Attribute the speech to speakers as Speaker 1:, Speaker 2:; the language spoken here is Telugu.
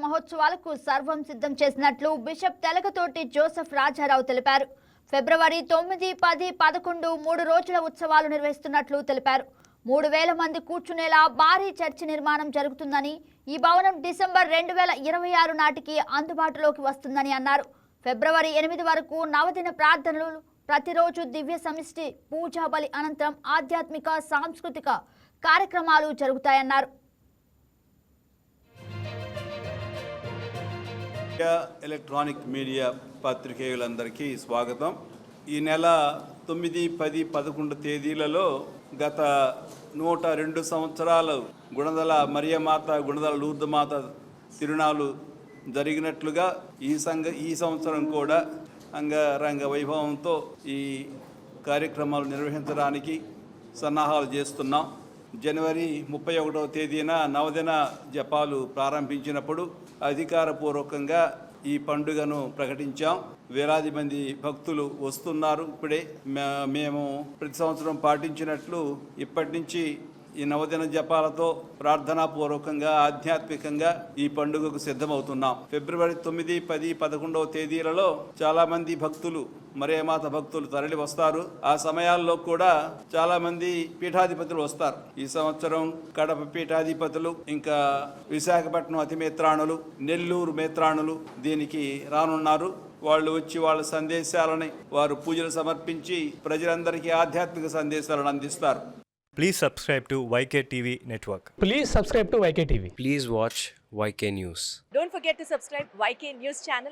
Speaker 1: మహోత్సవాలకు సర్వం సిద్ధం చేసినట్లు బిషప్ తెలకతోటి జోసెఫ్ రాజారావు తెలిపారు. ఫిబ్రవరి 9, 10, 11 3 రోజుల ఉత్సవాలు నిర్వహిస్తున్నట్లు తెలిపారు. 3000 మంది కూర్చునేలా భారీ చర్చి నిర్మాణం జరుగుతుందని, ఈ భవనం డిసెంబర్ 2026 నాటికి అందుబాటులోకి వస్తుందని అన్నారు. ఫిబ్రవరి 8 వరకు నవదిన ప్రార్థనలు, ప్రతిరోజు దివ్య సమిష్టి పూజా బలి అనంతరం ఆధ్యాత్మిక సాంస్కృతిక కార్యక్రమాలు జరుగుతాయన్నారు.
Speaker 2: ఎలక్ట్రానిక్ మీడియా పత్రికేయులందరికీ స్వాగతం. ఈ నెల 9, 10, 11 తేదీలలో గత 102 సంవత్సరాలు గుణదల మరియమాత, గుణదల లూర్దుమాత తిరునాళ్ళు జరిగినట్లుగా ఈ సంవత్సరం కూడా అంగరంగ వైభవంతో ఈ కార్యక్రమాలు నిర్వహించడానికి సన్నాహాలు చేస్తున్నాం. జనవరి 31వ తేదీన నవదిన జపాలు ప్రారంభించినప్పుడు అధికారపూర్వకంగా ఈ పండుగను ప్రకటించాం. వేలాది మంది భక్తులు వస్తున్నారు. ఇప్పుడే మేము ప్రతి సంవత్సరం పాటించినట్లు ఇప్పటి నుంచి ఈ నవదిన జపాలతో ప్రార్థనాపూర్వకంగా ఆధ్యాత్మికంగా ఈ పండుగకు సిద్ధమవుతున్నాం. ఫిబ్రవరి 9, 10, 11వ తేదీలలో చాలామంది భక్తులు, మరియమాత భక్తులు తరలి వస్తారు. ఆ సమయాల్లో కూడా చాలామంది పీఠాధిపతులు వస్తారు. ఈ సంవత్సరం కడప పీఠాధిపతులు, ఇంకా విశాఖపట్నం అతి మేత్రాణులు, నెల్లూరు మేత్రాణులు దీనికి రానున్నారు. వాళ్ళు వచ్చి వాళ్ళ సందేశాలని, వారు పూజలు సమర్పించి ప్రజలందరికీ ఆధ్యాత్మిక సందేశాలను అందిస్తారు.
Speaker 3: Please subscribe to YK TV Network.
Speaker 4: Please subscribe to YK TV.
Speaker 5: Please watch YK News.
Speaker 6: Don't forget to subscribe YK News channel.